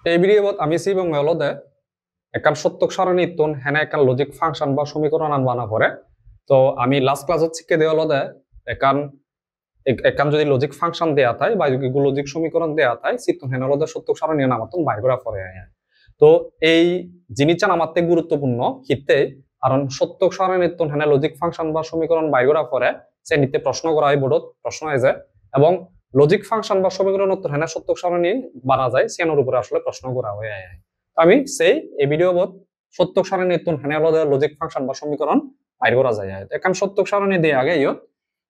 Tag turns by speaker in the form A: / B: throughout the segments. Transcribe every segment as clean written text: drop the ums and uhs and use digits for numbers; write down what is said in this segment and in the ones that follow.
A: এই ভিডিওত আমি সিবং হলদে একান সত্যক সারণী তুন হেনে একান লজিক ফাংশন বা সমীকরণ আনবানা পরে তো আমি লাস্ট ক্লাসত শিখে দেওয়া হলদে একান একান যদি লজিক ফাংশন দেয়া থাকে বা লজিক সমীকরণ দেয়া থাকে সিতুন হেনে হলদে সত্যক সারণী নামাতুন বাইর করা পরে তো এই জিনিসটা নামাতে গুরুত্বপূর্ণ হিতে কারণ সত্যক সারণী তুন হেনে লজিক ফাংশন বা সমীকরণ বাইর করা পরে সে নিতে প্রশ্ন করা হয় বোর্ডত প্রশ্ন হয় যায় এবং লজিক ফাংশন বা সমীকরণ উত্তর হেনে সত্যক সারণী বানা যায় সেনার উপরে আসলে প্রশ্ন করা হয়ে আমি সেই এই ভিডিও বোধ সত্যক সারণী তুন হেনে লজিক ফাংশন বা সমীকরণ বাইর করা যায় এখন সত্যক সারণী দিয়ে আগে ইয়ত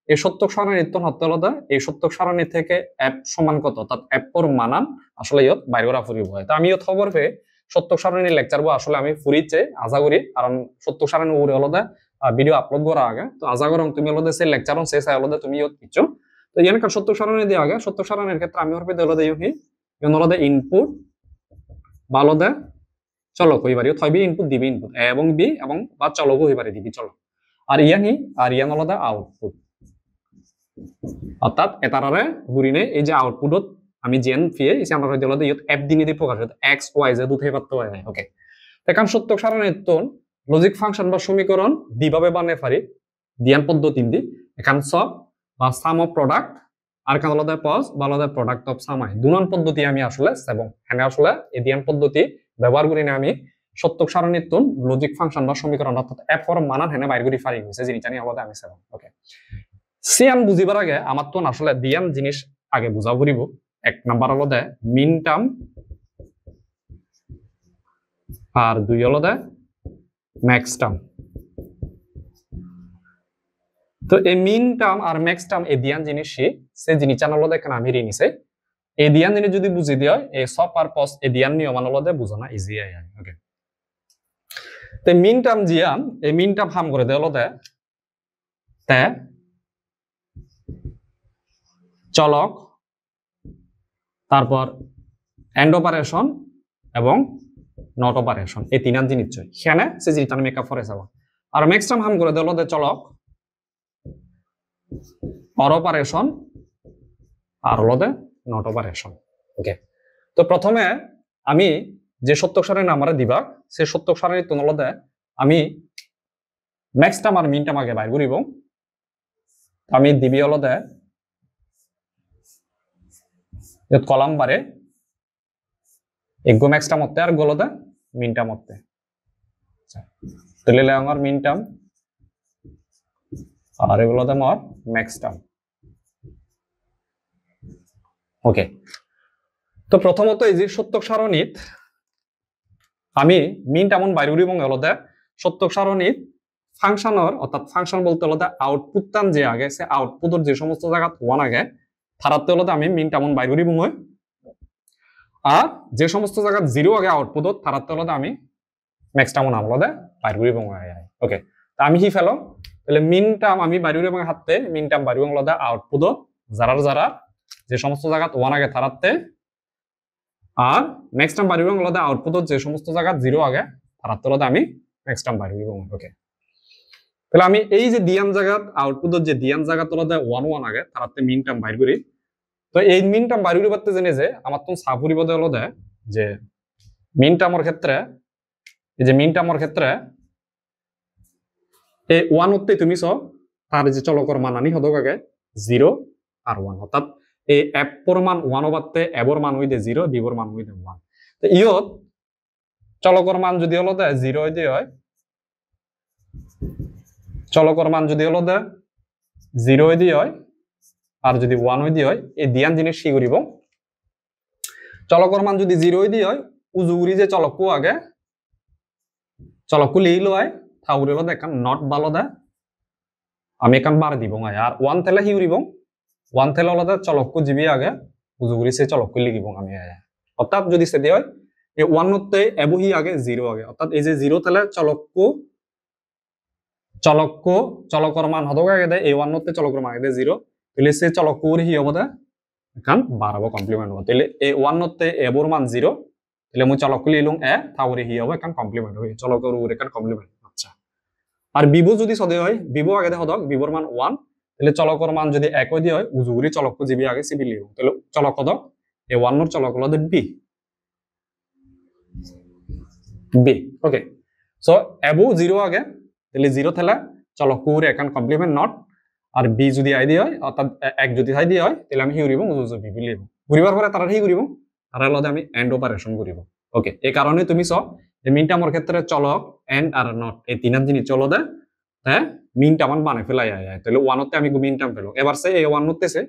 A: এই সত্যক সারণী তুন হতে হলো এই সত্যক সারণী থেকে এফ সমান কত অর্থাৎ এফ পর মানান আসলে ইয়ত বাইর করা ফুরিব হয় তো আমি ইয়ত খবর পেয়ে সত্যক সারণী লেকচার বো আসলে আমি ফুরিতে আশা করি কারণ সত্যক সারণী উপরে হলো ভিডিও আপলোড করা আগে তো আশা করুন তুমি হলো সেই লেকচার শেষ হলো তুমি ইয়ত কিছু তো ইয়ান কার সত্যক সারণী দিয়ে আগে সত্যক সারণীর ক্ষেত্রে আমি ওর পেতে হলো ইউন হলো ইনপুট ভালোদে চলক হইবারি থইবি ইনপুট দিবি ইনপুট এ এবং বি এবং বা চলক হইবারি দিবি চলক আর ইয়ান হলো আউটপুট অর্থাৎ এটারে গুরিনে এই যে আউটপুটত আমি জেন ফিয়ে এই আমরা হইতে হলো ইয়ত এফ দিনে দি প্রকাশ হয় এক্স ওয়াই জেড উঠে পারতে হয় না ওকে এখন সত্যক সারণীর তোন লজিক ফাংশন বা সমীকরণ দিভাবে বানায় পারি দিয়ান পদ্ধতি দি এখান সব বা সাম অফ প্রোডাক্ট আর কান আলাদা পজ বা আলাদা প্রোডাক্ট অফ সামাই দুনান পদ্ধতি আমি আসলে এবং হ্যাঁ আসলে এই দিয়ান পদ্ধতি ব্যবহার করি না আমি সত্যক সারণীর তুন লজিক ফাংশন বা সমীকরণ অর্থাৎ এফ ফর মানান হেনে বাইর করি পারি হইছে জিনিস জানি আলাদা আমি সেভেন ওকে সিয়ান বুঝিবার আগে আমার তো আসলে দিয়ান জিনিস আগে বুঝা পড়িব এক নাম্বার আলাদা মিন টার্ম আর দুই আলাদা ম্যাক্স টার্ম তো এই মিন টার্ম আর ম্যাক্স টার্ম এই দিয়ান জিনিস সে জিনিস আনালো দেখেন আমি রিনিছে এই দিয়ান জিনিস যদি বুঝি দিও এই সব পারপস এই দিয়ান নিয়ম আনালো দে বুঝানা ইজি আই ওকে তো মিন টার্ম জিয়ান এই মিন টার্ম হাম করে দেলো দে তে চলক তারপর এন্ড অপারেশন এবং নট অপারেশন এই তিনান জিনিস চাই সেখানে সে জিনিসটা মেকআপ করে যাব আর ম্যাক্স টার্ম হাম করে দেলো দে চলক অর অপারেশন আর হলো নট অপারেশন ওকে তো প্রথমে আমি যে সত্যক সারণী নাম্বারে দিবা সে সত্যক সারণী তুলনাতে আমি ম্যাক্স টার্ম আর মিন টার্ম আগে বাইর করিব আমি দিবি হলো কলাম বারে এগো ম্যাক্স টার্ম হতে আর গোলো মিন টার্ম হতে তাহলে আমার মিন টার্ম আর এগুলো আমার ম্যাক্স টার্ম ওকে তো প্রথমত এই যে সত্যক সারণীত আমি মিন টার্ম বাইর করি এবং হলো সত্যক সারণীত ফাংশনের অর্থাৎ ফাংশন বলতে হলো আউটপুট টান যে আগে সে আউটপুটের যে সমস্ত জায়গা ওয়ান আগে তারাতে হলো আমি মিন টার্ম বাইর করি বই আর যে সমস্ত জায়গা জিরো আগে আউটপুটত তারাতে হলো আমি ম্যাক্স টার্ম নাম হলো বাইর করি ওকে তা আমি কি ফেলো তাহলে মিন টার্ম আমি বাইর করি হাতে মিন টার্ম বাইর করি হলো আউটপুটত যারা যে সমস্ত জায়গা ওয়ান আগে তারাতে আর নেক্সট টার্ম বাইর করি হলো আউটপুটত যে সমস্ত জায়গা জিরো আগে তারাতে হলো আমি নেক্সট টার্ম বাইর করি ওকে তাহলে আমি এই যে দিয়ান জায়গা আউটপুটত যে দিয়ান জায়গা হলো ওয়ান ওয়ান আগে তারাতে মিন টার্ম বাইর করি তো এই মিন টার্ম বাইর করি পারতে জেনে যে আমার তো সাপুরি বদে হলো যে মিন টার্মের ক্ষেত্রে এই যে মিন টার্মের ক্ষেত্রে এই ওয়ান হতে তুমি তার যে চলকর মান আনি হদক আগে জিরো আর ওয়ান অর্থাৎ এই এফ পর মান ওয়ান বাদতে এবর মান হইতে জিরো বিবর মান হইতে ওয়ান তো ইয়ত চলকর মান যদি হলো জিরো হইতে হয় চলকর মান যদি হলো জিরো হইতে হয় আর যদি ওয়ান হইতে হয় এই দিয়ান জিনিস কি করিব চলকর মান যদি জিরো হইতে হয় উজুগুরি যে চলকু আগে চলকু লিলো হয় থাউরি হলো দেখান নট ভালো আমি এখান বার দিব আর ওয়ান থেলে হি উড়িব ওয়ান থেলে হলো চলকু জিবি আগে উজুগুরি সে চলকু লিখিব আমি অর্থাৎ যদি সে দিয়ে হয় এই ওয়ান হতে এবহি আগে জিরো আগে অর্থাৎ এই যে জিরো থেলে চলকর মান হদক আগে দেয় এই ওয়ান হতে চলকর মান আগে জিরো তাহলে সে চলকুর হি হবো এখান বাড়াবো কমপ্লিমেন্ট হবো তাহলে এই ওয়ান হতে এবর মান জিরো তাহলে মই চলকু লিলুম থাউরি হি হবো এখান কমপ্লিমেন্ট হবে চলকর উপর এখান কমপ্লিমেন্ট আচ্ছা আর বিভো যদি সদে হয় বিভো আগে দেখো বিভোর মান ওয়ান তাহলে চলকর মান যদি এক দিয়ে হয় উজুগুরি চলক জিবি আগে সিবি লিখব তাহলে চলক এই ওয়ান চলক হলো বি বি ওকে সো এবো 0 আগে তাহলে 0 থেলা চলো কুর একান কমপ্লিমেন্ট নট আর বি যদি আই দিয়ে হয় অর্থাৎ এক যদি আই দিয়ে হয় তাহলে আমি হিউরিব বি লিখব ঘুরিবার পরে তারা হি করিব তারা লদে আমি এন্ড অপারেশন করিব ওকে এই কারণে তুমি সো যে মিন টার্মের ক্ষেত্রে চলক এন্ড আর নট এই তিনটা জিনিস চলো দে হ্যাঁ মিন টার্ম বানাই ফেলাই আয় তাহলে 1 তে আমি মিন টার্ম পেলো এবার সে এই 1 হতেছে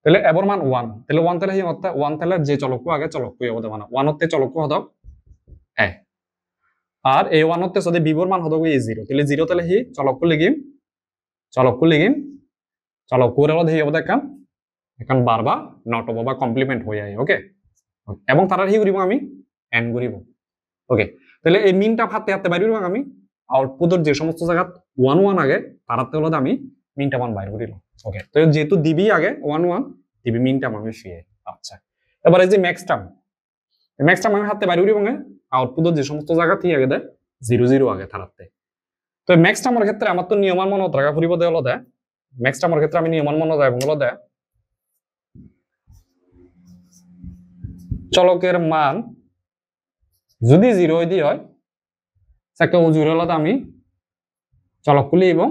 A: তাহলে এবার মান 1 তাহলে 1 তাহলে হি অর্থাৎ 1 তাহলে যে চলকু আগে চলকু হতে মানে 1 তে চলকু হতো এ আর এই 1 তে যদি বিবর মান হতো এই 0 তাহলে 0 তাহলে হি চলকু লিখিম চলকু এর মধ্যে হি হতে কাম এখন বারবার নট হবো বা কমপ্লিমেন্ট হয়ে যায় ওকে এবং তারা হি করিব আমি এন্ড করিব ওকে তাহলে এই মিনটা হাতে হাতে বাইর করিব আমি আউটপুটের যে সমস্ত জায়গা 1 1 আগে তারাতে হলো আমি মিনটা মান বাইর করিলাম ওকে তো যেহেতু দিবি আগে 1 1 দিবি মিনটা আমি ফিয়ে আচ্ছা এবার এই যে ম্যাক্স টার্ম আমি হাতে বাইর করিব আউটপুটের যে সমস্ত জায়গা থেকে আগে দেয় 0 0 আগে তারাতে তো ম্যাক্স টার্মের ক্ষেত্রে আমার তো নিয়মান মনে রাখা ফুরিব দেয় হলো দেয় ম্যাক্স টার্মের ক্ষেত্রে আমি নিয়মান মনে যায় এবং হলো দেয় চলকের মান যদি 0 দিয়ে হয় তাকে উজুর হলো আমি চলক লিখব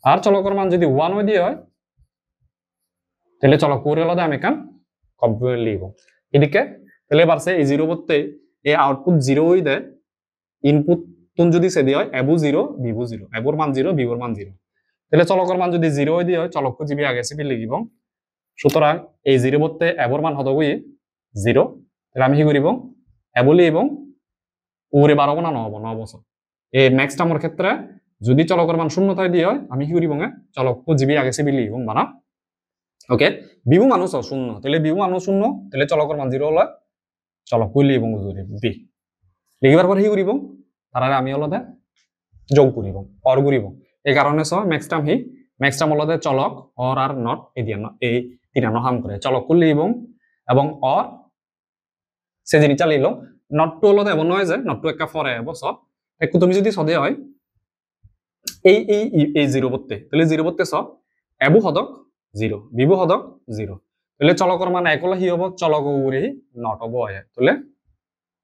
A: আর চলকের মান যদি 1 দিয়ে হয় তাহলে চলক করে হলো আমি কান কম্পিউটার লিখব এদিকে তাহলে এবার সে এই 0 বলতে এই আউটপুট 0 হই দেয় ইনপুট তুন যদি সে দিয়ে হয় এবু 0 বিবু 0 এবুর মান 0 বিবুর মান 0 তাহলে চলকের মান যদি 0 দিয়ে হয় চলক জিবি আগে সিবি লিখিব সুতরাং এই 0 বলতে এবুর মান হতো 0 তাহলে আমি কি করিব এবলি এবং ওরে 12 না 9 বছর এই নেক্সট টার্মের ক্ষেত্রে যদি চলকের মান 0 তাই দিয়ে হয় আমি কি করিব চলক জিবি আগে সিবি লিখিব বানা ওকে বিবু মানুষ 0 তাহলে বিবু মানুষ 0 তাহলে চলকের মান 0 হলো চলক লিখিব জুরি বি লিখিবার পর কি করিব তারা আমি হলো যোগ করিব অর করিব এই কারণে সহ নেক্সট টার্ম হলো চলক অর আর নট এই দিয়ে এই তিনানো হাম করে চলক লিখিব এবং অর সে জিনিস চালিল নট টু হলো এমন নয় যে নট টু একটা ফরে বছর একটু তুমি যদি সদে হয় এই এই এই 0 বলতে তাহলে 0 বলতে স এবু হদক 0 বিবু হদক 0 তাহলে চলকর মান একলা হি হবো চলক উরে নট হবো হয় তাহলে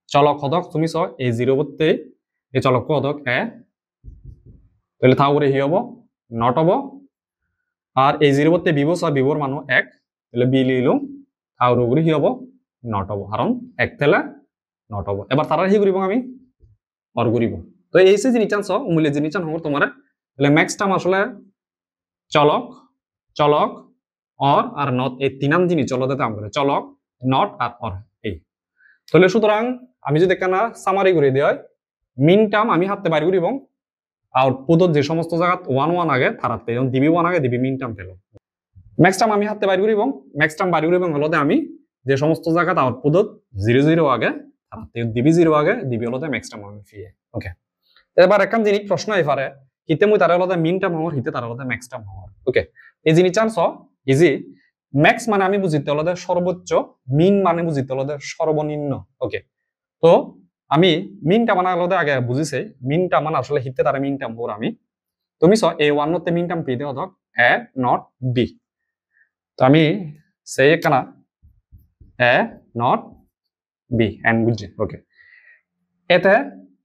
A: চলক হদক তুমি স এই 0 বলতে এই চলক হদক এ তাহলে থা উরে হি হবো নট হবো আর এই 0 বলতে বিবু স বিবুর মান 1 তাহলে বি লিলুম থা উরে হি হবো নট হবো কারণ 1 থেলা নট হবো এবার তারা হি করিব আমি অর করিব তো এই যে জিনিস মূল্য জিনিস হবো তোমার তাহলে ম্যাক্স টার্ম আসলে চলক অর আর নট এই তিনাম জিনিস চলতে দাম করে চলক নট আর অর এই তাহলে সুতরাং আমি যদি কেনা সামারি করে দিই মিন টার্ম আমি হাতে বাইর করিব আউটপুটত যে সমস্ত জায়গা 1 1 আগে তারাতে যেমন দিবি 1 আগে দিবি মিন টার্ম পেলো ম্যাক্স টার্ম আমি হাতে বাইর করিব ম্যাক্স টার্ম বাইর করিব হলো আমি যে সমস্ত জায়গা আউটপুটত 0 0 আগে তারাতে দিবি 0 আগে দিবি হলো ম্যাক্স টার্ম আমি ফিয়ে ওকে এবার একখান জিনিস প্রশ্ন আই পারে হিতে মুই তার হলো মিন টার্ম হওয়ার হিতে তার হলো ম্যাক্স টার্ম হওয়ার ওকে এই জিনিস চান্স ইজি ম্যাক্স মানে আমি বুঝিতে হলো সর্বোচ্চ মিন মানে বুঝিতে হলো সর্বনিম্ন ওকে তো আমি মিনটা মানে হলো আগে বুঝিছে মিনটা মানে আসলে হিতে তার মিন টার্ম হওয়ার আমি তুমি স এ 1 তে মিন টার্ম পেতে হতো এ নট বি তো আমি সেই একখানা এ নট বি এন্ড বুঝছি ওকে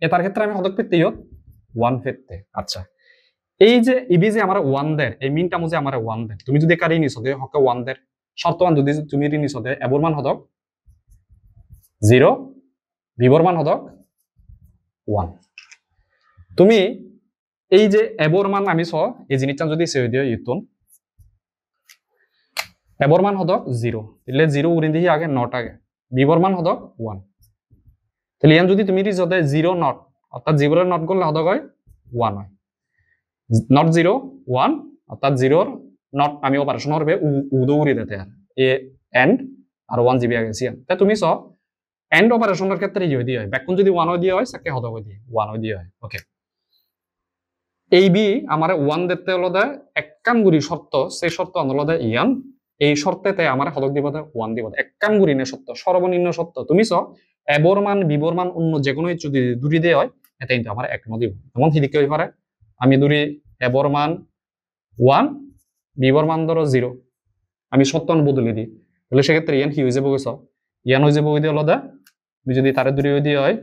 A: এটার ক্ষেত্রে আমি হদক পেতে 1 পেতে আচ্ছা এই যে ইবি যে আমার 1 দের এই মিনটা মুজে আমার 1 দের তুমি যদি কারি নিছো দে হকে 1 দের শর্তমান যদি তুমি নিছো দে এবর মান হদক 0 বিবর মান হদক 1 তুমি এই যে এবর মান আমি স এই জিনিসটা যদি সেভ দিও ইতুন এবর মান হদক 0 তাহলে 0 উড়ি দিই আগে নট আগে বিবর মান হদক 1 তাহলে ইয়ান যদি তুমি দিছো দে 0 নট অর্থাৎ 0 এর নট করলে হদক হয় 1 হয় নট 0 1 অর্থাৎ 0 নট আমি অপারেশন করবে উদৌরি দিতে আর এ এন্ড আর 1 জিবি আগে সিয়ান তা তুমি স এন্ড অপারেশনের ক্ষেত্রে ইয়ে দিয়ে হয় ব্যাকুন যদি 1 দিয়ে হয় সাকে হদক দিয়ে 1 দিয়ে হয় ওকে এই বি আমারে 1 দিতে হলো দে এককান গুরি শর্ত সেই শর্ত আনলো দে ইয়ান এই শর্তেতে আমারে হদক দিব দে 1 দিব এক কান গুরি নে শর্ত সর্বনিম্ন শর্ত তুমি স এবর মান বিবর মান অন্য যে কোনো যদি দুরি দিয়ে হয় এটা কিন্তু আমার এক নদিব এমন হিদিকে হই পারে আমি দুরি এবর মান 1 বিবর মান ধরো 0 আমি সত্তন বদলে দিই তাহলে সেক্ষেত্রে ইয়ান কি হয়ে যাবে কইছ ইয়ান হয়ে যাবে ওই দিয়ে হলো দে যদি তারে দুরি দিয়ে হয়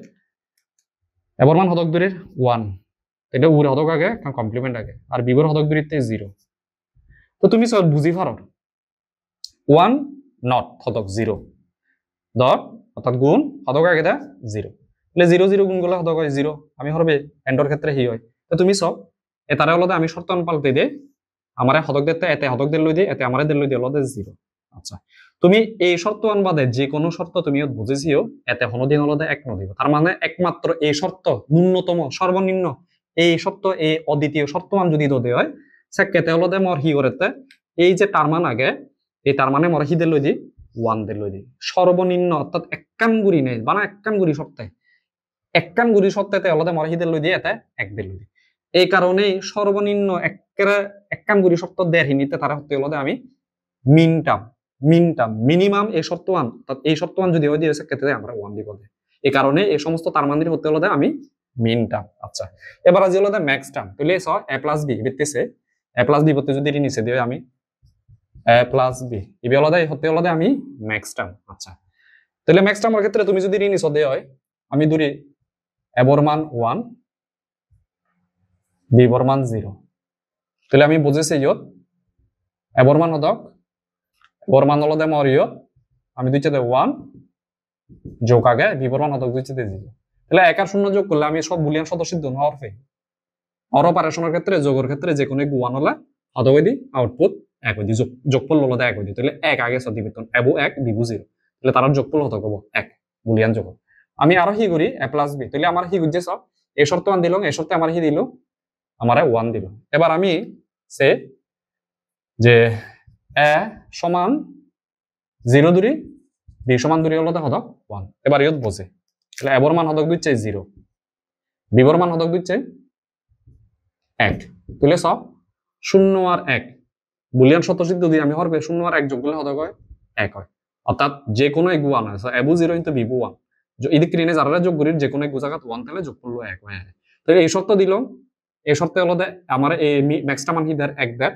A: এবার মান হদক দূরের 1 এটা উরে হদক আগে কমপ্লিমেন্ট আগে আর বিবর হদক দূরিতে 0 তো তুমি সব বুঝি পারো 1 নট হদক 0 দর অর্থাৎ গুণ হদক আগে দা 0 তাহলে 0 0 গুণ করলে হদক হয় 0 আমি হরবে এন্ডর ক্ষেত্রে হি হয় তো তুমি সব এটারে হলদে আমি শর্ত পাল্টে দে আমারে হদক দিতে এতে হদক দিল লই দে এতে আমারে দিল লই দে হলদে 0 আচ্ছা তুমি এই শর্ত বাদে যে কোনো শর্ত তুমি বুঝেছিও এতে হনদিন হলদে 1 নদিব তার মানে একমাত্র এই শর্ত ন্যূনতম সর্বনিম্ন এই শর্ত এই অদ্বিতীয় শর্তমান যদি দে হয় সেকেতে হলদে মর হি করতে এই যে তার মান আগে এই তার মানে মর হি দিল লই দি 1 দিল লই দি সর্বনিম্ন অর্থাৎ এককান গুড়ি নেই বানা এককান গুড়ি শর্তে এককান গুড়ি শর্তেতে হলদে মর হি দিল লই দি এতে 1 দিল লই দি এই কারণে সর্বনিম্ন এককান গুড়ি শর্ত দেড় হিনিতে তারা হতে হলদে আমি মিনিমাম এই শর্তমান অর্থাৎ এই শর্তমান যদি হয় দিয়ে সেক্ষেত্রে আমরা 1 দিব এই কারণে এই সমস্ত তার মানদের হতে হলদে আমি মিন টার্ম আচ্ছা এবার আজ হলদে ম্যাক্স টার্ম তাহলে স a প্লাস বি বেতেছে a প্লাস বি বলতে যদি নিচে দিয়ে আমি a প্লাস বি ইবে হলদে হতে হলদে আমি ম্যাক্স টার্ম আচ্ছা তাহলে ম্যাক্স টার্মের ক্ষেত্রে তুমি যদি নিচে দিয়ে হয় আমি ধরি a বর মান 1 b বর মান 0 তাহলে আমি বুঝেছি ইয়ত a বর মান হদক বর মান হলদে মরিও আমি দুইটা দে 1 যোগ আগে b বর মান হদক দুইটা দে 0 তাহলে এক আর শূন্য যোগ করলে আমি সব বুলিয়ান সদস্যিদ্ধ হওয়ার ফে অর অপারেশনের ক্ষেত্রে যোগের ক্ষেত্রে যে কোনো গুয়ান হলে হদক দি আউটপুট 1 হই দি যোগফল হলদে 1 হই দি তাহলে 1 আগে সদি বেতন এবু 1 বিবু 0 তাহলে তার যোগফল হদক হবো 1 বুলিয়ান যোগ আমি আরো হি করি a প্লাস বি তাহলে আমার হি গুজে সব এই শর্ত মান দিলাম এই শর্তে আমার হি দিল আমারে 1 দিল এবার আমি সে যে a সমান 0 দূরি b সমান দূরি হলদে হদক 1 এবার ইয়ত বসে তাহলে a বর মান হদক দুই চাই 0 b বর মান হদক দুই চাই 1 তাহলে সব 0 আর 1 বুলিয়ান স্বতঃসিদ্ধ দিয়ে আমি হরবে 0 আর 1 যোগ করলে হদক হয় 1 হয় অর্থাৎ যে কোনো এক ওয়ান আছে এবু 0 ইনটু বিবু 1 যদি ক্রিনে যারা যোগ করি যে কোনো এক জায়গা 1 তাহলে যোগ করলো 1 হয় তাহলে এই শর্ত দিলাম এই শর্তে হলদে আমার এই ম্যাক্সটা মান কি দের 1 দের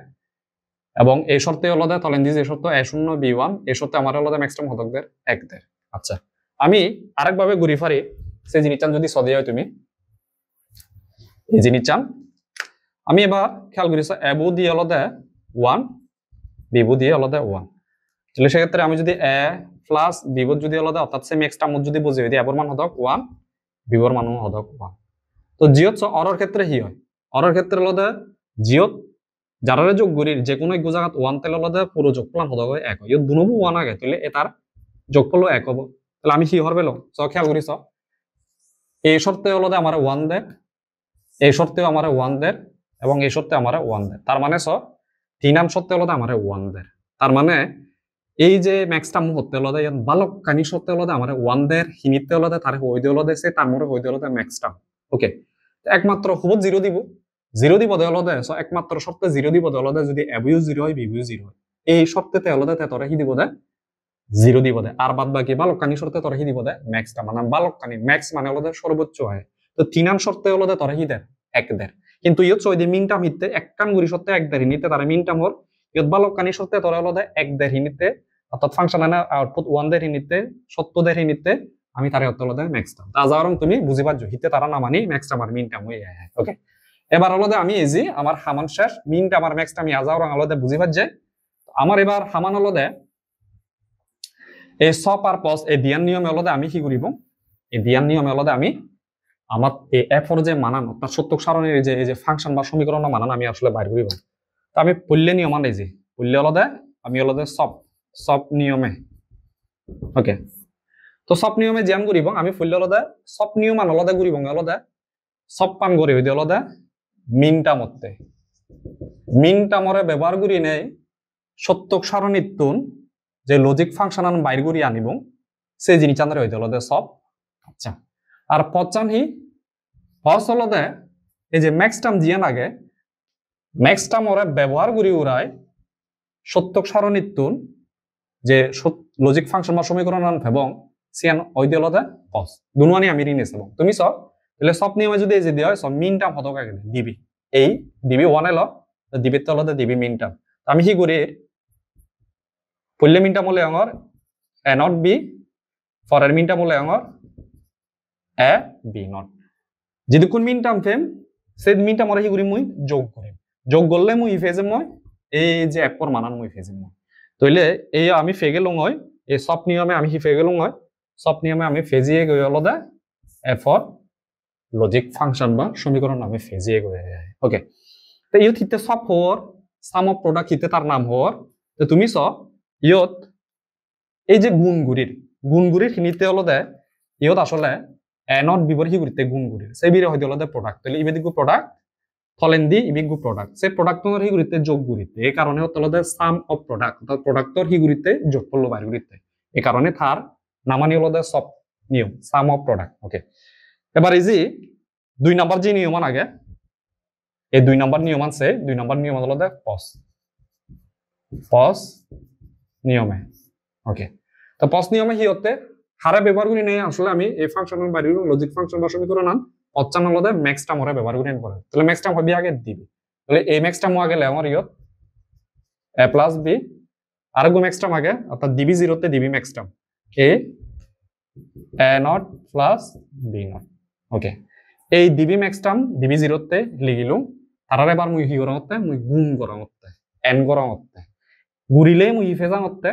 A: এবং এই শর্তে হলদে তলেন দিজ এই শর্ত a0 b1 এই শর্তে আমার হলদে ম্যাক্সিমাম হদক দের 1 দের আচ্ছা আমি আরেকভাবে ঘুরি ফারি সেই জিনিসটা যদি সদি হয় তুমি এই জিনিসটা আমি এবার খেয়াল করি এবু দিয়ে হলদে 1 বিবু দিয়ে হলদে 1 তাহলে সেক্ষেত্রে আমি যদি a প্লাস বিবু যদি হলদে অর্থাৎ সেম এক্সটা মুজ যদি বুঝি যদি এবর মান হদক 1 বিবর মান হদক 1 তো জিওত অরর ক্ষেত্রে হি হয় অরর ক্ষেত্রে হলদে জিওত যারা যোগ করি যে কোনো এক জায়গা 1 তেল হলদে পুরো যোগফল হদক হয় 1 হয় ইয়ত দুনবু 1 আগে তাহলে এটার যোগফল 1 হবে তাহলে আমি হি হরবে লো স খেয়াল করি স এই শর্তে হলদে আমার 1 দের এই শর্তেও আমার 1 দের এবং এই শর্তে আমার 1 দের তার মানে স তিন নাম শর্তে হলদে আমার 1 দের তার মানে এই যে ম্যাক্সটা মুহূর্তে হলদে ইয়াত বালক কানি শর্তে হলদে আমার 1 দের হিনিতে হলদে তার হই দে হলদে সে তার মরে হই দে হলদে ম্যাক্সটা ওকে একমাত্র খুব 0 দিব 0 দিব দে হলদে সো একমাত্র শর্তে 0 দিব দে হলদে যদি এবিউ 0 হয় বিবিউ 0 হয় এই শর্তেতে হলদে তে তোরা হি দিব দে 0 দিব দে আর বাদ বাকি বালক কানি শর্তে তোরা হি দিব দে ম্যাক্সটা মানে বালক কানি ম্যাক্স মানে হলদে সর্বোচ্চ হয় তো তিন নাম শর্তে হলদে তোরা হি দে 1 দের কিন্তু ইয়ত সই দে মিনটা মিতে এক কান গুরি শর্তে 1 দের হিনিতে তার মিনটা মোর ইয়ত বালক কানি শর্তে তোরা হলদে 1 দের হিনিতে অর্থাৎ ফাংশন এর আউটপুট 1 দের হিনিতে সত্য দের হিনিতে আমি তারে হলদে ম্যাক্সটা তাজারং তুমি বুঝি পারছো হিতে তারা না মানি ম্যাক্সটা আমার মিনটা হই ওকে এবার হলদে আমি ইজি আমার হামান শেষ মিনটা আমার ম্যাক্সটা আমি আজারং হলদে বুঝি পারছে আমার এবার হামান হলদে এই সব পারপস এই দিয়ান নিয়মে হলদে আমি কি করিব এই দিয়ান নিয়মে হলদে আমি আমার এই এফর যে মানান অর্থাৎ সত্যক সারণীর এই যে ফাংশন বা সমীকরণ মানান আমি আসলে বাইর করিব তো আমি পল্লে নিয়ম আনাই যে পল্লে হলদে আমি হলদে সব নিয়মে ওকে তো সব নিয়মে জ্ঞান করিব আমি পল্লে হলদে সব নিয়ম আন হলদে করিব হলদে সব পান করে হইতে হলদে মিনটা মতে মিনটা মরে ব্যবহার করি নেই সত্যক সারণীর তুন যে লজিক ফাংশন আন বাইর করি আনিব সেই জিনিস আনরে হইতে হলদে সব আচ্ছা আর পচান হি হস হলদে এই যে ম্যাক্স টার্ম জিয়ান আগে ম্যাক্স টার্ম ওরা ব্যবহার করি উড়ায় সত্যক সারণীর তুন যে লজিক ফাংশন বা সমীকরণ আন এবং সিয়ান হইতে হলদে হস দুনুয়ানি আমি রিনেস এবং তুমি সব তাহলে সব নিয়মে যদি এই যে দেওয়া হয় সব মিন টার্ম হদক আগে দিবি এই দিবি 1 এলো দিবি তো হলদে দিবি মিন টার্ম আমি কি করি পল্লে মিনটা মলে আমার এ নট বি ফরের মিনটা মলে আমার এ বি নট যদি কোন মিন টার্ম ফেম সেই মিনটা মরে কি করি মুই যোগ করলে মুই ফেজে মই এই যে এপর মানান মুই ফেজে মই তইলে এই আমি ফেগে লং হয় এই সব নিয়মে আমি হি ফেগে লং হয় সব নিয়মে আমি ফেজিয়ে গই হলো দা এফর লজিক ফাংশন বা সমীকরণ আমি ফেজিয়ে গই ওকে তো ইয়ত হিতে সব হর সাম অফ প্রোডাক্ট হিতে তার নাম হর তো তুমি স ইয়ত এই যে গুণগুড়ির খিনিতে হলো দে ইয়ত আসলে এ নট বিবর হি গুরিতে গুণগুড়ির সেই বিরে হইতে হলো দে প্রোডাক্ট তাহলে ইবেদিগু প্রোডাক্ট থলেন্দি ইবিগু প্রোডাক্ট সেই প্রোডাক্ট তোর হি গুরিতে যোগ গুরিতে এই কারণে হতে হলো দে সাম অফ প্রোডাক্ট অর্থাৎ প্রোডাক্টর হি গুরিতে যোগ করলো বাইর গুরিতে এই কারণে তার নামানি হলো দে সব নিয়ম সাম অফ প্রোডাক্ট ওকে এবার এই যে 2 নাম্বার যে নিয়মান আগে এই 2 নাম্বার নিয়ম আছে 2 নাম্বার নিয়ম হলো দে পস নিয়মে ওকে তো পস নিয়মে হি হতে হারে ব্যবহার করি নেই আসলে আমি এই ফাংশনের বাইরে লজিক ফাংশন বা সমীকরণ আন অচ্চান হলো দে ম্যাক্স টার্ম ওরে ব্যবহার করি করে তাহলে ম্যাক্স টার্ম হবে আগে দিবি তাহলে এই ম্যাক্স টার্ম আগে লেওয়ার ইয়ত a প্লাস বি আর গো ম্যাক্স টার্ম আগে অর্থাৎ দিবি 0 তে দিবি max term a not plus B not okay এই দিবি ম্যাক্স টার্ম দিবি 0 তে লিখিলু তারারে এবার মুই কি করা হতে মুই গুণ করা হতে n করা হতে গুরিলে মুই ফেজাং হতে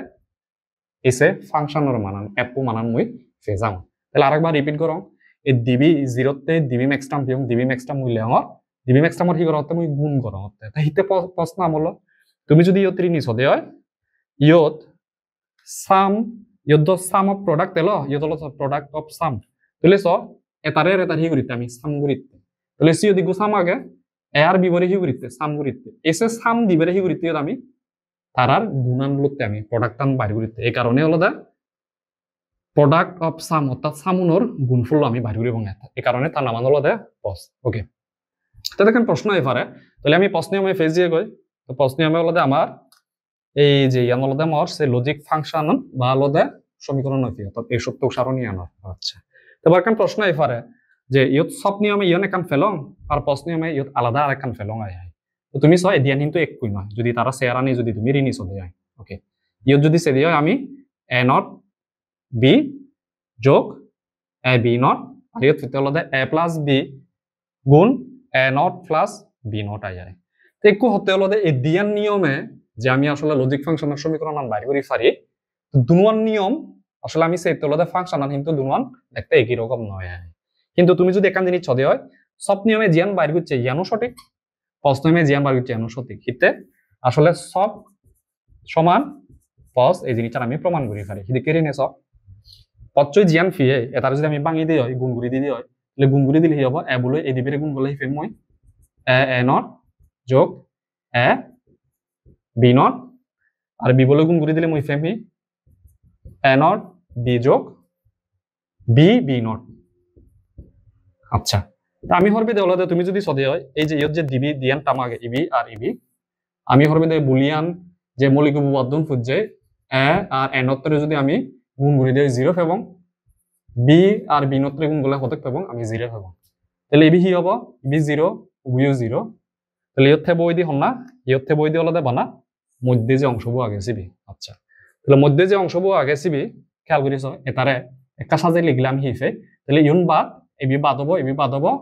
A: এসে ফাংশনের মানান এপো মানান মুই ফেজাং তাহলে আরেকবার রিপিট করো এই দিবি 0 তে দিবি ম্যাক্স টার্ম পিও দিবি ম্যাক্স টার্ম মুই লেওয়ার দিবি ম্যাক্স টার্ম কি করা হতে মুই গুণ করা হতে তাই হিতে প্রশ্ন আমলো তুমি যদি ইয়ত রি নিছ দে হয় ইয়ত সাম অফ প্রোডাক্ট এলো ইয়ত হলো প্রোডাক্ট অফ সাম তাহলে স এটার হি করিতে আমি সাম করিতে তাহলে সি যদি সাম আগে এ আর বিবরে হি করিতে সাম করিতে এসে সাম দিবরে হি করিতে আমি তারার গুণান লুতে আমি প্রোডাক্ট আন বাইর করিতে এই কারণে হলো দা প্রোডাক্ট অফ সাম অর্থাৎ সামুনোর গুণফল আমি বাইর করিব এই কারণে তার নাম হলো দা পস ওকে তো দেখেন প্রশ্ন এবারে তাহলে আমি প্রশ্ন নিয়মে ফেজ দিয়ে গই তো প্রশ্ন নিয়মে হলো দা আমার এই যে ইয়ান হলো দা আমার সে লজিক ফাংশন বা হলো দা সমীকরণ নয় অর্থাৎ এই সত্য সারণী আনার আচ্ছা তো এবার প্রশ্ন এবারে যে ইয়ত সব নিয়মে ইয়ন একান ফেলং আর প্রশ্ন নিয়মে ইয়ত আলাদা আর একান ফেলং আই তো তুমি সয় এদিয়ান কিন্তু একই নয় যদি তারা শেয়ার আনি যদি তুমি ঋণী চলে যায় ওকে ইয়ত যদি সে দিয়ে আমি এ নট বি যোগ এ বি নট আর ইয়ত ফিতে হলো এ প্লাস বি গুণ A not plus B not আই যায় তো একটু হতে হলো এদিয়ান নিয়মে যে আমি আসলে লজিক ফাংশনের সমীকরণ বাইর করি পারি দুনুয়ান নিয়ম আসলে আমি সেই হলো ফাংশন কিন্তু দুনুয়ান দেখতে একই রকম নয় কিন্তু তুমি যদি একান জিনিস ছদে হয় সব নিয়মে জিয়ান বাইর করছে ইয়ানো সঠিক পস নিয়মে জিয়ান বাইর করছে ইয়ানো সঠিক হিতে আসলে সব সমান পস এই জিনিসটা আমি প্রমাণ করি পারি হিতে কেড়ে নে সব পচ্চই জিয়ান ফিয়ে এটার যদি আমি ভাঙি দিই হয় গুণগুড়ি দিয়ে হয় তাহলে গুণগুড়ি দিলে কি হবো এ বলে এই দিবিরে গুণ করলে ফেম মই এ নট যোগ এ বি নট আর বি বলে গুণগুড়ি দিলে মই ফেম হি এ নট বি যোগ বি নট আচ্ছা আমি হরবে দেওয়া তুমি যদি সদে হয় এই যে ইয়ত যে দিবি দিয়ান টাম আগে ইবি আর ইবি আমি হরবে দে বুলিয়ান যে মৌলিক উপপাদ্য খুঁজছে এ আর এ নত্তরে যদি আমি গুণ গুণি দিই 0 এবং বি আর বি নত্তরে গুণ করলে কত এবং আমি 0 এবং তাহলে ইবি কি হবো ইবি 0 উবিও 0 তাহলে ইয়ত বই দি হন না ইয়ত বই দি হলো দে বানা মধ্যে যে অংশবো আগে সিবি আচ্ছা তাহলে মধ্যে যে অংশবো আগে সিবি খেয়াল করিস এটারে একটা সাজে লিখলাম হিফে তাহলে ইউন বাদ এবি বাদ হবো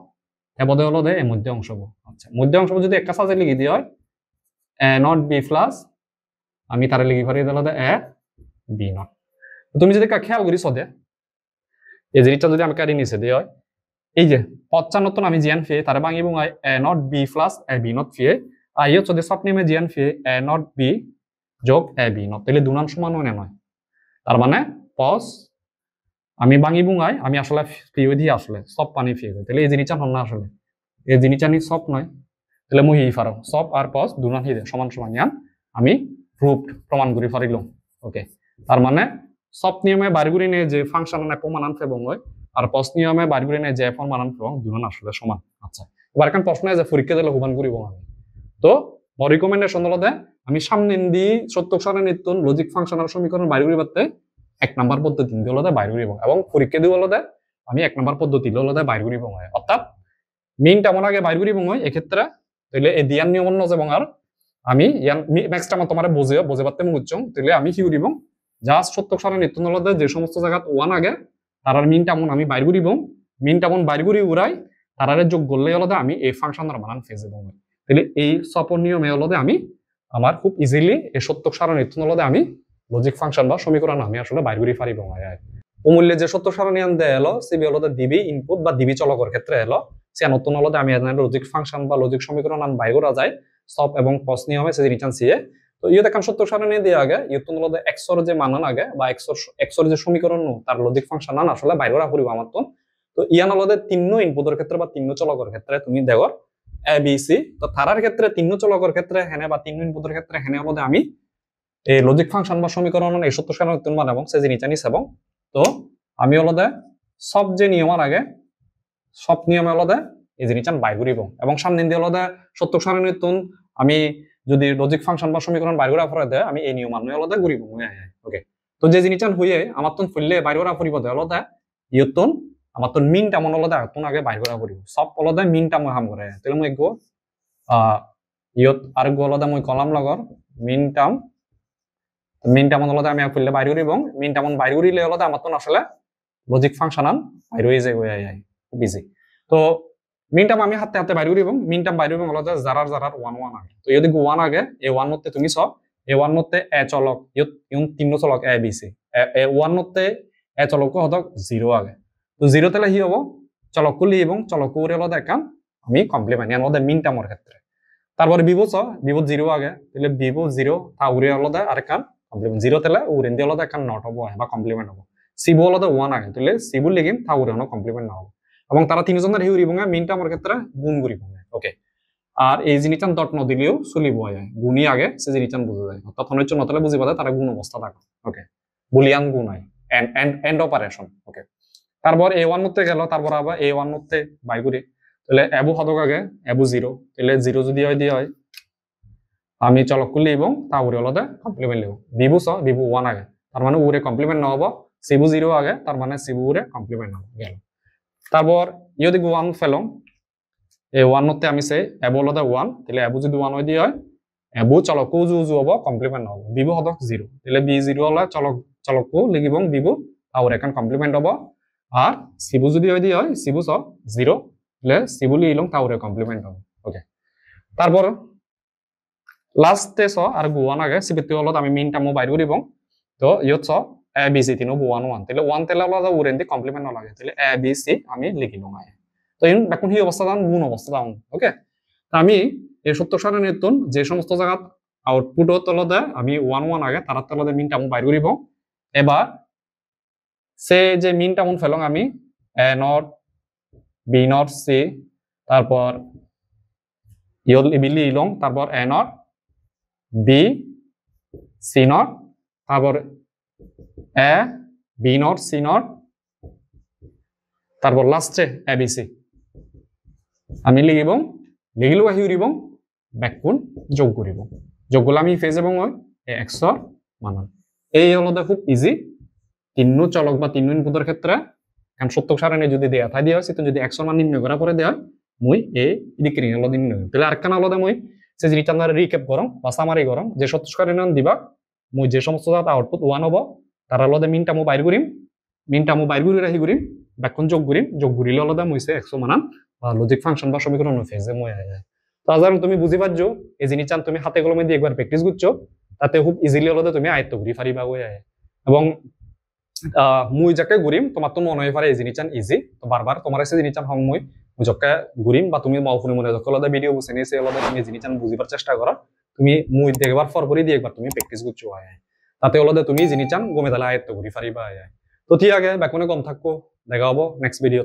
A: এবারে হলো দে মধ্যে অংশবো আচ্ছা মধ্যে অংশবো যদি একটা সাজে লিখি দিয়ে হয় এ নট বি প্লাস আমি তারে লিখি পারি দিলে দে এ বি নট তুমি যদি খেয়াল করিস দে এই জিনিসটা যদি আমি কারি নিচে দিয়ে হয় এই যে 55 আমি জিয়ান ফিয়ে তারে ভাঙি বুঙাই A not B plus A B not ফিয়ে আর ইয়ে যদি সব নিয়মে জিয়ান ফিয়ে এ নট বি যোগ এ বি নট তাহলে দুনান সমান হয় না নয় তার মানে পস আমি ভাঙি বুঙাই আমি আসলে ফিয়ে দিয়ে আসলে সব পানি ফিয়ে তাহলে এই জিনিসটা হন না আসলে এই জিনিসটা নি সব নয় তাহলে মুই হি ফারো সব আর পস দুনান হি সমান সমান ইয়ান আমি প্রুফড প্রমাণ করি পারিলাম ওকে তার মানে সব নিয়মে বারগুরি নে যে ফাংশন এপ মানান ফেবং হয় আর পস নিয়মে বারগুরি নে যে এফ মানান ফেবং দুনান আসলে সমান আচ্ছা এবার কারণ প্রশ্ন যে পরীক্ষা দিলে হুবান করিব আমি তো মো রিকমেন্ডেশন হলো দে আমি সামনে দি সত্য সারণী নিত্যন লজিক ফাংশনাল সমীকরণ বারগুরি বাতে 1 নাম্বার পদ্ধতি দিয়ে হলো দে বারগুরি এবং পরীক্ষা দিয়ে হলো দে আমি 1 নাম্বার পদ্ধতি হলো দে বারগুরি এবং হয় অর্থাৎ মিনটা মনে আগে বারগুরি এবং হয় এক্ষেত্রে তাহলে এই দিয়ান নিয়ম অন্য যে আর আমি ইয়ান নেক্সট টাইম তোমারে বুঝে পারতে মুই উচ্চং তাহলে আমি কি করিব জাস্ট সত্য সারণী নিত্যন হলো দে যে সমস্ত জায়গা ওয়ান আগে তার মিনটা মন আমি বাইর করিব মিনটা মন বাইর করি উড়াই তারারে যোগ করলে হলদে আমি এই ফাংশনের বানান ফেজেবল হয় তাহলে এই সপর নিয়মে হলদে আমি আমার খুব ইজিলি এই সত্যক সারণী হলদে আমি লজিক ফাংশন বা সমীকরণ আমি আসলে বাইর করি পারিব অমূল্যে যে সত্য সারণী আনতে এলো সিবি হলদে দিবি ইনপুট বা দিবি চলকের ক্ষেত্রে এলো সে নতুন হলদে আমি লজিক ফাংশন বা লজিক সমীকরণ আন বাইর করা যায় সব এবং পস নিয়মে সে নিচান সিয়ে তো ইয়ে দেখান সত্য সারণী দিয়ে আগে ইয়তুন হলদে এক্সর যে মানান আগে বা এক্সর যে সমীকরণ তার লজিক ফাংশন আন আসলে বাইর করা করিব আমার তো ইয়ান হলদে তিন ইনপুটের ক্ষেত্রে বা তিন চলকের ক্ষেত্রে তুমি দেখো এ বি সি তো তারার ক্ষেত্রে তিন চলকের ক্ষেত্রে হেনে বা তিন ইনপুটের ক্ষেত্রে হেনে হলদে আমি এই লজিক ফাংশন বা সমীকরণ এই সত্য সারণী মান এবং সে নিচা নিস এবং তো আমি হলদে সব যে নিয়মের আগে সব নিয়মে হলদে এই জিনিসটা বাইর করিব এবং সামনে দিয়ে হলদে সত্য সারণী আমি যদি লজিক ফাংশন বা সমীকরণ বাইর করা পরে দেয় আমি এই নিয়ম আনলে হলদে করিব ওকে তো যে জিনিসটা হইয়ে আমার ফুললে বাইর করা পরিব দেয় হলদে ইয়তুন আমার মিন টামন হলদে তুন আগে বাইর করা পরিব সব হলদে মিন টাম হাম করে তাহলে মই গো ইয়ত আর গো হলদে মই কলাম লগর মিন টামন হলদে আমি ফুললে বাইর করি এবং মিন টামন বাইর করিলে হলদে আমার আসলে লজিক ফাংশন আন বাইর হয়ে যায় খুব ইজি তো মিন টাম আমি হাতে হাতে বাইর করি এবং মিন টাম বাইর এবং হলদে জারার ওয়ান আগে তো যদি ওয়ান আগে এই ওয়ান মধ্যে তুমি সব এই ওয়ান মধ্যে এ চলক ইয়ন তিন চলক A B C A one মধ্যে এ চলক হদক জিরো আগে তো জিরো তেলে কি হবো চলক কুলি এবং চলক উড়ে হলদে একান আমি কমপ্লিমেন্ট ইয়ান হলদে মিন টামর ক্ষেত্রে তারপরে বিভো বিভো জিরো আগে তাহলে বিভো জিরো তা উড়ে হলদে আর একান কমপ্লিমেন্ট জিরো তেলে উড়েন দিয়ে হলদে একান নট হবো বা কমপ্লিমেন্ট হবো সিবু হলদে ওয়ান আগে তাহলে সিবু লিখিম তা উড়ে কমপ্লিমেন্ট না হবো এবং তারা তিনজনের হিউরি এবং মিন টামর ক্ষেত্রে গুণ করি ওকে আর এই জিনিসটা ডট নদিলেও চলিব গুণই আগে সে জিনিসটা বুঝা যায় অর্থাৎ অনিচ্ছ নতলে বুঝি পালে তারা গুণ অবস্থা থাকে ওকে বুলিয়ান গুণ হয় এন্ড অপারেশন ওকে তারপর এ ওয়ান মধ্যে গেল তারপর আবার এ ওয়ান মধ্যে বাই করি তাহলে এবু হদক আগে এবু জিরো তাহলে জিরো যদি হয় দিয়ে হয় আমি চলক করলি এবং তা উড়ে হলদে কমপ্লিমেন্ট লিব বিবু বিবু ওয়ান আগে তার মানে উড়ে কমপ্লিমেন্ট না হবো সিবু জিরো আগে তার মানে সিবু উড়ে কমপ্লিমেন্ট না হবো গেল তারপর যদি ওয়ান ফেলং এই ওয়ান মধ্যে আমি সে এবু হলদে ওয়ান তাহলে এবু যদি ওয়ান হয় দিয়ে হয় এবু চলক উজু উজু হবো কমপ্লিমেন্ট না হবো বিবু হদক জিরো তাহলে বি জিরো হলে চলক লিখিব বিবু আর এখন কমপ্লিমেন্ট হবো আর সিবু যদি হয় দিয়ে হয় সিবু জিরো তাহলে সিবু লিলং তাহলে কমপ্লিমেন্ট হবো ওকে তারপর লাস্টে আর ওয়ান আগে সিবিতে হলত আমি মিন টামো বাইর করিব তো ইয়ত এ বি সি তিনো ওয়ান তাহলে ওয়ান তেলে হলো উড়েন দি কমপ্লিমেন্ট নালাগে তাহলে এ বি সি আমি লিখি লম তো এখন সেই অবস্থা যান গুণ অবস্থা যান ওকে তা আমি এই সত্য সারণীর যে সমস্ত জায়গা আউটপুটত তলতে আমি ওয়ান আগে তার তলতে মিন টামো বাইর করিব এবার সে যে মিন টামন ফেলং আমি এ নট বি নট সি তারপর ইয়ল ইবিলি ইলং তারপর এ নট বি সি নট তারপর এ বি নট সি নট তারপর লাস্টে এ বি সি আমি লিখিব লিখিলেও আহি উড়িব ব্যাকুণ যোগ করিব যোগ করলে আমি ফেজ এবং এক্সর মানান এই হলদে খুব ইজি তিন চলক বা তিন ইনপুটের ক্ষেত্রে কারণ সত্যক সারণী যদি দেয়া থাই দেওয়া হয়েছে যদি এক্সর মান নির্ণয় করা পরে দেওয়া মুই এই দিকে হলদে নির্ণয় তাহলে আরেকখান হলদে মুই সে জিনিসটা আপনারা রিক্যাপ করম বা সামারি করম যে সত্য সারণী দিবা মুই যে সমস্ত জাত আউটপুট ওয়ান হবো তার হলদে মিনটা মো বাইর করিম মিনটা মো বাইর করি রাখি করিম ব্যাকুণ যোগ করিলে হলদে মুইছে একশো মানান বা লজিক ফাংশন বা সমীকরণ ফেজে মই যায় তো আজার তুমি বুঝি পারছো এই জিনিসটা তুমি হাতে কলমে দিয়ে একবার প্র্যাকটিস করছো তাতে খুব ইজিলি হলদে তুমি আয়ত্ত করি পারিবা এবং মুই যাকে ঘুরিম তোমার তো মনে হয় পারে এই জিনিসটা ইজি তো বারবার তোমার এসে জিনিসটা হং মুই যকে ঘুরিম বা তুমি মাউফুনি মনে যখন হলদে ভিডিও বুঝে নিয়েছে হলদে তুমি জিনিসটা বুঝিবার চেষ্টা করো তুমি মুই দেখবার ফরফরি দিয়ে একবার তুমি প্র্যাকটিস করছো তাতে হলদে তুমি জিনিসটা গমে তাহলে আয়ত্ত করি পারিবা তো ঠিক আছে ব্যাকুনে কম থাকবো দেখা হবো নেক্সট ভিডিও